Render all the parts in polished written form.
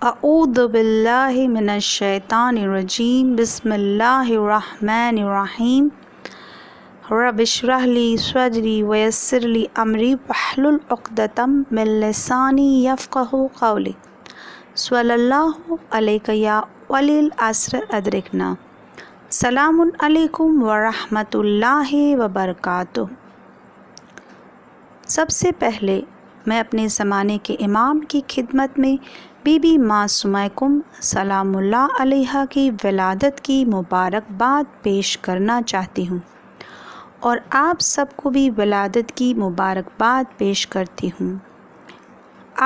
اعوذ باللہ من الشیطان الرجیم بسم اللہ الرحمن الرحیم رب اشرح لی صدری ویسر لی امری واحلل عقدۃ من لسانی یفقہوا قولی صلی اللہ علیک یا ولی العصر ادرکنا۔ سلام علیکم ورحمۃ اللہ وبرکاتہ۔ سب سے پہلے میں اپنے زمانے کے امام کی خدمت میں بی بی معصومہ کم سلام اللہ علیہا کی ولادت کی مبارکباد پیش کرنا چاہتی ہوں، اور آپ سب کو بھی ولادت کی مبارکباد پیش کرتی ہوں۔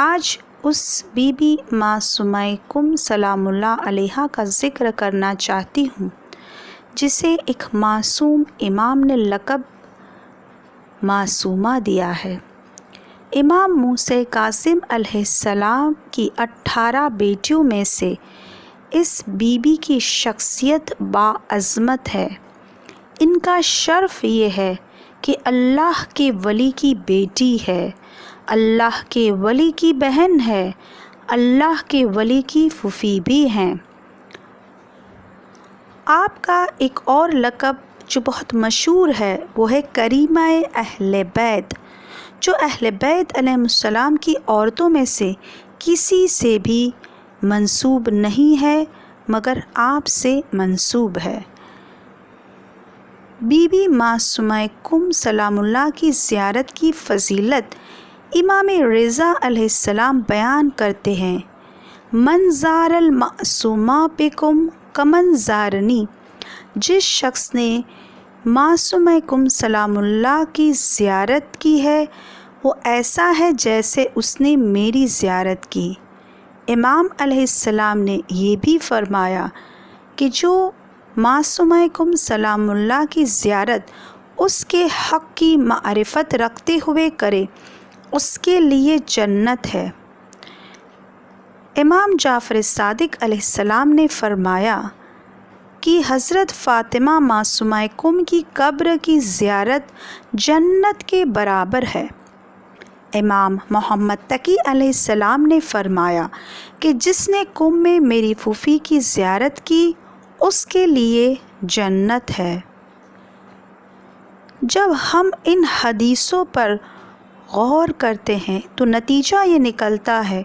آج اس بی بی معصومہ کم سلام اللہ علیہا کا ذکر کرنا چاہتی ہوں جسے ایک معصوم امام نے لقب معصومہ دیا ہے۔ امام موسیٰ کاظم علیہ السلام کی 18 بیٹیوں میں سے اس بی بی کی شخصیت باعظمت ہے۔ ان کا شرف یہ ہے کہ اللہ کے ولی کی بیٹی ہے، اللہ کے ولی کی بہن ہے، اللہ کے ولی کی پھوپھی بھی ہیں۔ آپ کا ایک اور لقب جو بہت مشہور ہے وہ ہے کریمہ اہل بیت، جو اہل بیت علیہ السلام کی عورتوں میں سے کسی سے بھی منسوب نہیں ہے مگر آپ سے منسوب ہے۔ بی بی معصومہ کم سلام اللہ کی زیارت کی فضیلت امام رضا علیہ السلام بیان کرتے ہیں۔ من زار المعصومہ بکم کمن زارنی، جس شخص نے معصومہ کم سلام اللہ کی زیارت کی ہے وہ ایسا ہے جیسے اس نے میری زیارت کی۔ امام علیہ السلام نے یہ بھی فرمایا کہ جو معصومہ کم سلام اللہ کی زیارت اس کے حق کی معرفت رکھتے ہوئے کرے اس کے لیے جنت ہے۔ امام جعفر صادق علیہ السلام نے فرمایا کہ حضرت فاطمہ معصومہ کم کی قبر کی زیارت جنت کے برابر ہے۔ امام محمد تقی علیہ السلام نے فرمایا کہ جس نے کم میں میری پھوپھی کی زیارت کی اس کے لیے جنت ہے۔ جب ہم ان حدیثوں پر غور کرتے ہیں تو نتیجہ یہ نکلتا ہے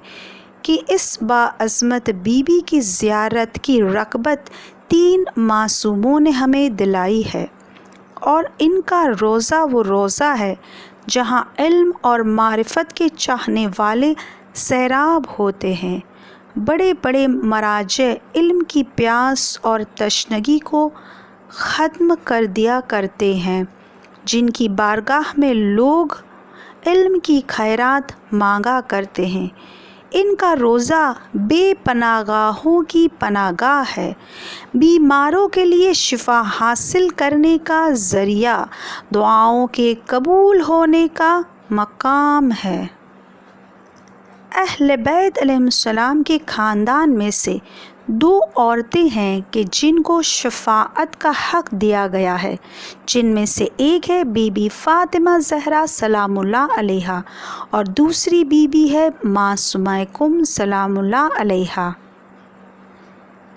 کہ اس باعظمت بی بی کی زیارت کی رغبت 3 معصوموں نے ہمیں دلائی ہے، اور ان کا روضہ وہ روضہ ہے جہاں علم اور معرفت کے چاہنے والے سیراب ہوتے ہیں۔ بڑے بڑے مراجع علم کی پیاس اور تشنگی کو ختم کر دیا کرتے ہیں، جن کی بارگاہ میں لوگ علم کی خیرات مانگا کرتے ہیں۔ ان کا روضہ بے پناہ گاہوں کی پناہ گاہ ہے، بیماروں کے لیے شفا حاصل کرنے کا ذریعہ، دعاؤں کے قبول ہونے کا مقام ہے۔ اہل بیت علیہ السلام کے خاندان میں سے 2 عورتیں ہیں کہ جن کو شفاعت کا حق دیا گیا ہے، جن میں سے ایک ہے بی بی فاطمہ زہرا سلام اللہ علیہا اور دوسری بی بی ہے معصومہ کم سلام اللہ علیہا۔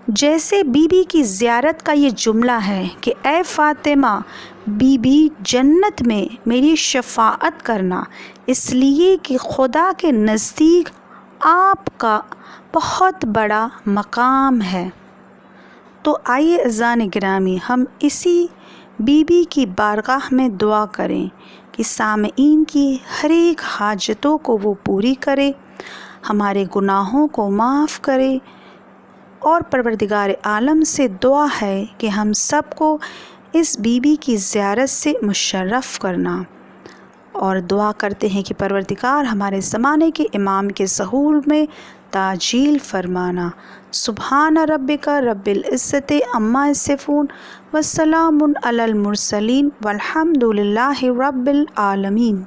جیسے بی بی کی زیارت کا یہ جملہ ہے کہ اے فاطمہ بی بی جنت میں میری شفاعت کرنا، اس لیے کہ خدا کے نزدیک آپ کا بہت بڑا مقام ہے۔ تو آئیے عزیزان گرامی ہم اسی بی بی کی بارگاہ میں دعا کریں کہ سامعین کی ہر ایک حاجتوں کو وہ پوری کرے، ہمارے گناہوں کو معاف کرے، اور پروردگار عالم سے دعا ہے کہ ہم سب کو اس بی بی کی زیارت سے مشرف کرنا، اور دعا کرتے ہیں کہ پروردگار ہمارے زمانے کے امام کے ظہور میں تعجیل فرمانا۔ سبحان ربک رب العزت عما یصفون وسلام علی المرسلین والحمد للہ رب العالمین۔